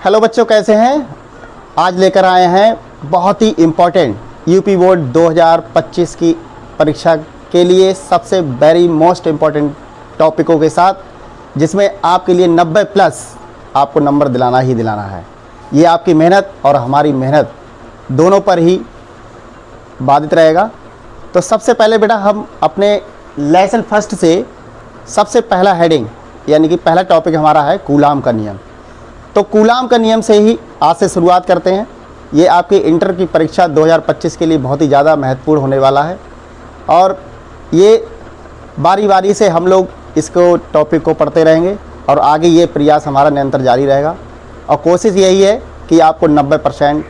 Hello बच्चों, कैसे हैं? आज लेकर आए हैं बहुत ही इम्पोर्टेंट यूपी बोर्ड 2025 की परीक्षा के लिए सबसे वेरी मोस्ट इम्पोर्टेंट टॉपिकों के साथ, जिसमें आपके लिए 90 प्लस आपको नंबर दिलाना ही दिलाना है। ये आपकी मेहनत और हमारी मेहनत दोनों पर ही बाधित रहेगा। तो सबसे पहले बेटा हम अपने लेसन फर्स्ट से सबसे पहला हेडिंग यानी कि पहला टॉपिक हमारा है कूलाम का नियम। तो कूलाम का नियम से ही आज से शुरुआत करते हैं। ये आपकी इंटर की परीक्षा 2025 के लिए बहुत ही ज़्यादा महत्वपूर्ण होने वाला है और ये बारी बारी से हम लोग इसको टॉपिक को पढ़ते रहेंगे और आगे ये प्रयास हमारा निरंतर जारी रहेगा और कोशिश यही है कि आपको 90%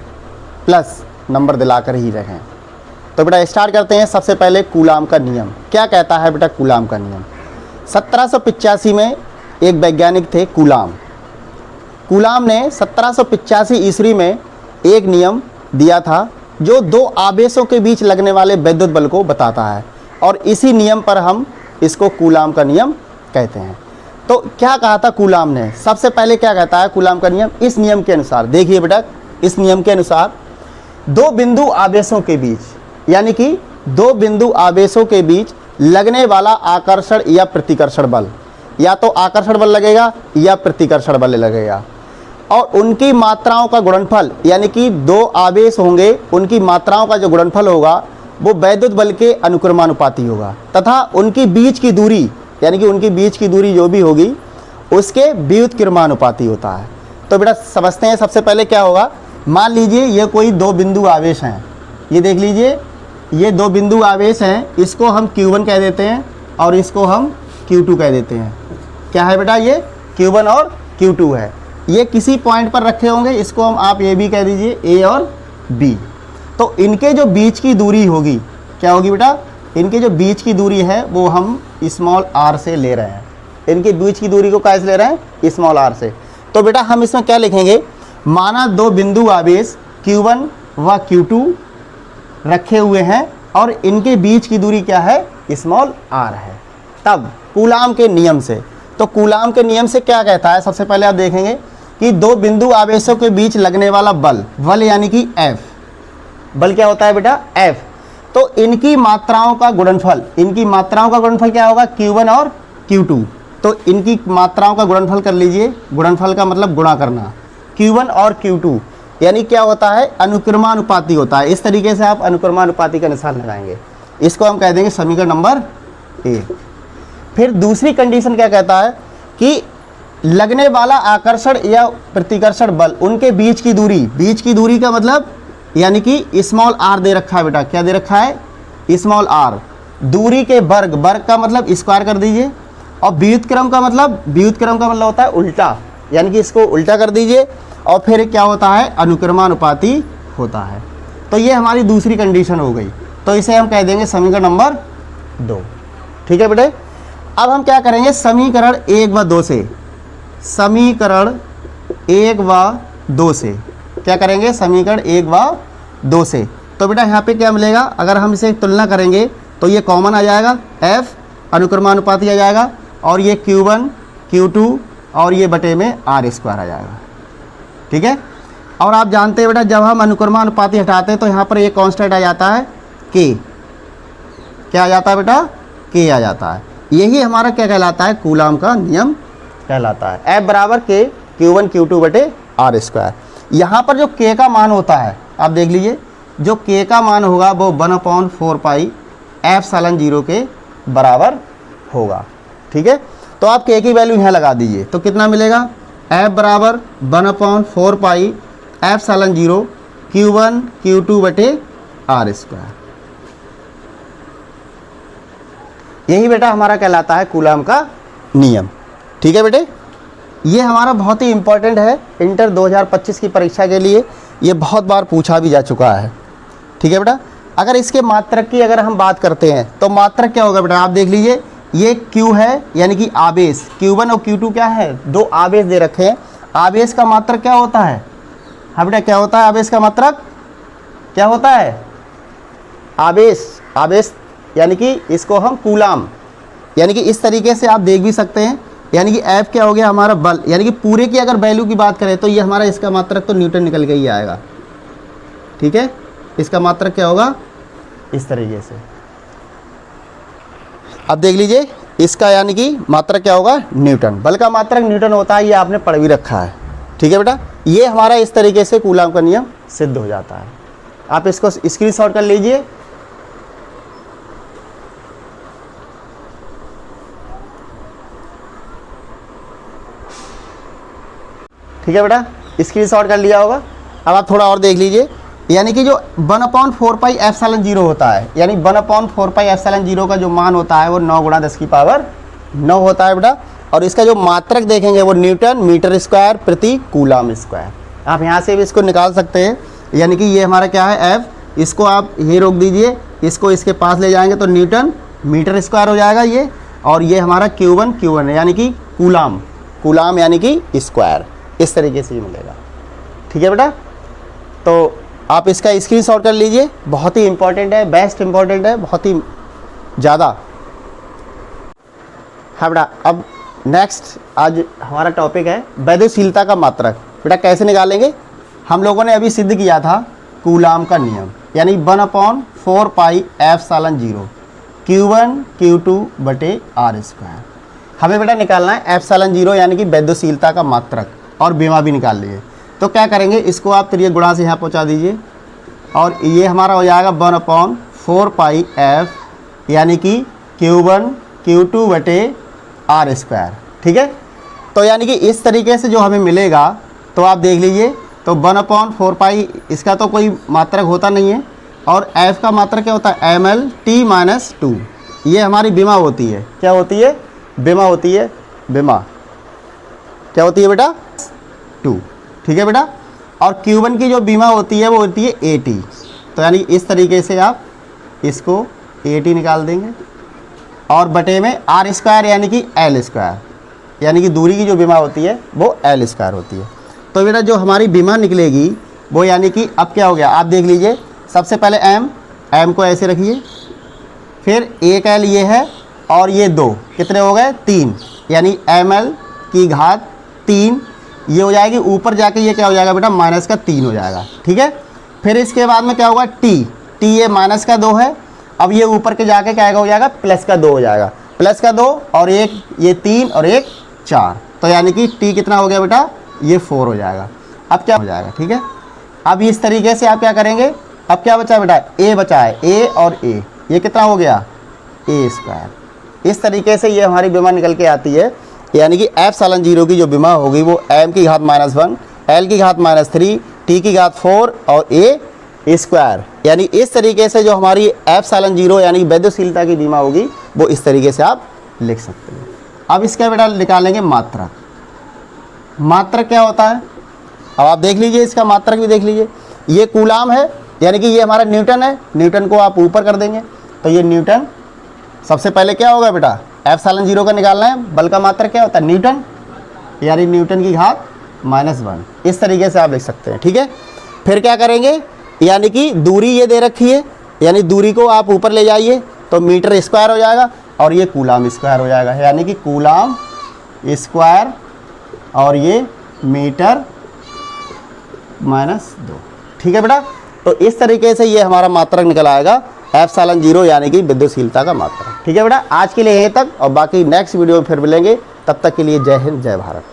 प्लस नंबर दिलाकर ही रहें। तो बेटा स्टार्ट करते हैं। सबसे पहले कूलाम का नियम क्या कहता है बेटा? कूलाम का नियम 1785 में एक वैज्ञानिक थे कूलाम ने 1785 ईस्वी में एक नियम दिया था जो दो आवेशों के बीच लगने वाले विद्युत बल को बताता है और इसी नियम पर हम इसको कूलाम का नियम कहते हैं। तो क्या कहा था कूलाम ने? सबसे पहले क्या कहता है कूलाम का नियम? इस नियम के अनुसार देखिए बेटा, इस नियम के अनुसार दो बिंदु आवेशों के बीच यानी कि दो बिंदु आवेशों के बीच लगने वाला आकर्षण या प्रतिकर्षण बल, या तो आकर्षण बल लगेगा या प्रतिकर्षण बल लगेगा, और उनकी मात्राओं का गुणनफल यानी कि दो आवेश होंगे, उनकी मात्राओं का जो गुणनफल होगा वो वैद्युत बल के अनुक्रमानुपाती होगा तथा उनकी बीच की दूरी यानी कि उनकी बीच की दूरी जो भी होगी उसके व्युत्क्रमानुपाती होता है। तो बेटा समझते हैं। सबसे पहले क्या होगा, मान लीजिए ये कोई दो बिंदु आवेश हैं, ये देख लीजिए ये दो बिंदु आवेश हैं, इसको हम Q1 कह देते हैं और इसको हम Q2 कह देते हैं। क्या है बेटा? ये Q1 और Q2 है। ये किसी पॉइंट पर रखे होंगे, इसको हम आप ए बी कह दीजिए, ए और बी। तो इनके जो बीच की दूरी होगी क्या होगी बेटा? इनके जो बीच की दूरी है वो हम स्मॉल r से ले रहे हैं। इनके बीच की दूरी को कैसे ले रहे हैं? स्मॉल r से। तो बेटा हम इसमें क्या लिखेंगे? माना दो बिंदु आवेश Q1 व Q2 रखे हुए हैं और इनके बीच की दूरी क्या है? स्मॉल r है। तब कूलाम के नियम से, तो कूलाम के नियम से क्या कहता है? सबसे पहले आप देखेंगे कि दो बिंदु आवेशों के बीच लगने वाला बल यानी कि F, बल क्या होता है बेटा? F। तो इनकी मात्राओं का गुणनफल, इनकी मात्राओं का गुणनफल क्या होगा? Q1 और Q2। तो इनकी मात्राओं का गुणनफल कर लीजिए। गुणनफल का मतलब गुणा करना। Q1 और Q2 यानी क्या होता है? अनुक्रमानुपाती होता है। इस तरीके से आप अनुक्रमानुपाती का निशान लगाएंगे। इसको हम कह देंगे समीकरण नंबर 1। फिर दूसरी कंडीशन क्या कहता है कि लगने वाला आकर्षण या प्रतिकर्षण बल, उनके बीच की दूरी का मतलब यानी कि स्मॉल r दे रखा है बेटा। क्या दे रखा है? Small r। दूरी के वर्ग का मतलब स्क्वायर कर दीजिए और व्युत्क्रम का मतलब होता है उल्टा, यानी कि इसको उल्टा कर दीजिए और फिर क्या होता है? अनुक्रमानुपाती होता है। तो ये हमारी दूसरी कंडीशन हो गई। तो इसे हम कह देंगे समीकरण नंबर 2। ठीक है बेटे। अब हम क्या करेंगे? समीकरण 1 व 2 से, समीकरण 1 व 2 से क्या करेंगे? समीकरण 1 व 2 से। तो बेटा यहाँ पे क्या मिलेगा? अगर हम इसे तुलना करेंगे तो ये कॉमन आ जाएगा, F अनुक्रमानुपाती आ जाएगा और ये Q1 Q2 और ये बटे में R² आ जाएगा। ठीक है। और आप जानते हैं बेटा जब हम अनुक्रमानुपाती हटाते हैं तो यहाँ पर ये कांस्टेंट आ जाता है K। क्या आ जाता है बेटा? K आ जाता है। यही हमारा क्या कहलाता है? कूलाम का नियम कहलाता है। F बराबर K Q1 Q2 बटे R²। यहाँ पर जो K का मान होता है आप देख लीजिए, जो K का मान होगा वो 1/4 पाई ε0 के बराबर होगा। ठीक है। तो आप K की वैल्यू यहाँ लगा दीजिए तो कितना मिलेगा? F बराबर 1/4 पाई ε0 Q1 Q2 बटे R²। यही बेटा हमारा कहलाता है कूलाम का नियम। ठीक है बेटे। ये हमारा बहुत ही इम्पोर्टेंट है इंटर 2025 की परीक्षा के लिए। ये बहुत बार पूछा भी जा चुका है। ठीक है बेटा। अगर इसके मात्रक की अगर हम बात करते हैं तो मात्रक क्या होगा बेटा? आप देख लीजिए ये Q है यानी कि आवेश, Q1 और Q2 क्या है? दो आवेश दे रखे हैं। आवेश का मात्रक क्या होता है? हाँ बेटा क्या होता है? आवेश का मात्रक क्या होता है? आवेश यानी कि इसको हम कूलाम, यानी कि इस तरीके से आप देख भी सकते हैं यानी कि एफ क्या हो गया हमारा बल, यानी कि पूरे की अगर वैल्यू की बात करें तो ये हमारा इसका मात्रक तो न्यूटन निकल के ही आएगा। ठीक है, इसका मात्रक क्या होगा इस तरीके से। अब देख लीजिए इसका यानी कि मात्रक क्या होगा न्यूटन, बल का मात्रक न्यूटन होता है, ये आपने पढ़ भी रखा है। ठीक है बेटा, ये हमारा इस तरीके से कूलाम का नियम सिद्ध हो जाता है। आप इसको स्क्रीनशॉट कर लीजिए। ठीक है बेटा, स्क्रीनशॉट कर लिया होगा। अब आप थोड़ा और देख लीजिए, यानी कि जो 1/4 पाई एप्सिलॉन 0 होता है, यानी 1/4 पाई एप्सिलॉन 0 का जो मान होता है वो 9 × 10⁻9 होता है बेटा। और इसका जो मात्रक देखेंगे वो न्यूटन मीटर स्क्वायर प्रति कूलाम स्क्वायर। आप यहाँ से भी इसको निकाल सकते हैं, यानी कि ये हमारा क्या है एफ, इसको आप ये रोक दीजिए, इसको इसके पास ले जाएंगे तो न्यूटन मीटर स्क्वायर हो जाएगा ये, और ये हमारा Q1 है यानी कि कूलाम यानी कि स्क्वायर, इस तरीके से ही मिलेगा। ठीक है बेटा, तो आप इसका स्क्रीनशॉट कर लीजिए, बहुत ही इंपॉर्टेंट है, बेस्ट इंपॉर्टेंट है, बहुत ही ज़्यादा। हाँ बेटा, अब नेक्स्ट आज हमारा टॉपिक है वैद्युशीलता का मात्रक। बेटा कैसे निकालेंगे, हम लोगों ने अभी सिद्ध किया था कूलाम का नियम, यानी 1/4 पाई एप्सिलॉन 0 Q1 Q2/r²। हमें बेटा निकालना है एप्सिलॉन 0 यानी कि वैद्युशीलता का मात्रक, और बीमा भी निकाल लिए। तो क्या करेंगे, इसको आप त्रिय गुणा से यहाँ पहुँचा दीजिए, और ये हमारा हो जाएगा 1/4 पाई एफ यानी कि Q1 Q2/r²। ठीक है, तो यानी कि इस तरीके से जो हमें मिलेगा, तो आप देख लीजिए, तो 1/4 पाई इसका तो कोई मात्रक होता नहीं है, और एफ का मात्रक क्या होता है mL/t-2। ये हमारी बीमा होती है, क्या होती है बीमा होती है, बीमा क्या होती है बेटा 2। ठीक है बेटा, और Q1 की जो बीमा होती है वो होती है AT। तो यानी इस तरीके से आप इसको AT निकाल देंगे, और बटे में r² यानी कि L², यानी कि दूरी की जो बीमा होती है वो L² होती है। तो बेटा जो हमारी बीमा निकलेगी वो यानी कि अब क्या हो गया, आप देख लीजिए, सबसे पहले m को ऐसे रखिए, फिर 1L ये है, और ये 2 कितने हो गए 3, यानी mL/3 ये हो जाएगी, ऊपर जाके ये क्या हो जाएगा बेटा -3 हो जाएगा। ठीक है, फिर इसके बाद में क्या होगा t ये -2 है, अब ये ऊपर के जाके क्या हो जाएगा +2 हो जाएगा, +2 और एक ये 3 और एक 4, तो यानी कि t कितना हो गया बेटा ये 4 हो जाएगा। अब क्या हो जाएगा, ठीक है, अब इस तरीके से आप क्या करेंगे, अब क्या बचा बेटा a बचा है, a और a, ये कितना हो गया a²। इस तरीके से ये हमारी बीमा निकल के आती है, यानी कि एप्सिलॉन 0 की जो बीमा होगी वो m⁻⁻1 L⁻3 T⁻4 और a², यानी इस तरीके से जो हमारी एप्सिलॉन 0 यानी वैद्युशीलता की बीमा होगी वो इस तरीके से आप लिख सकते हैं। अब इसका बेटा निकालेंगे मात्रक। मात्रक क्या होता है, अब आप देख लीजिए, इसका मात्रक भी देख लीजिए, ये कूलाम है, यानी कि ये हमारा न्यूटन है, न्यूटन को आप ऊपर कर देंगे तो ये न्यूटन। सबसे पहले क्या होगा बेटा एप्सिलॉन 0 का निकालना है, बल का मात्रक क्या होता है न्यूटन, यानी न्यूटन की घात -1, इस तरीके से आप लिख सकते हैं। ठीक है, फिर क्या करेंगे, यानी कि दूरी ये दे रखी है, यानी दूरी को आप ऊपर ले जाइए तो मीटर स्क्वायर हो जाएगा, और ये कूलाम स्क्वायर हो जाएगा, यानी कि कूलाम स्क्वायर, और ये मीटर -2। ठीक है बेटा, तो इस तरीके से ये हमारा मात्रक निकल आएगा एप्सिलॉन 0 यानी कि विद्युशीलता का मात्रक। ठीक है बेटा, आज के लिए यहीं तक, और बाकी नेक्स्ट वीडियो में फिर मिलेंगे, तब तक के लिए जय हिंद जय भारत।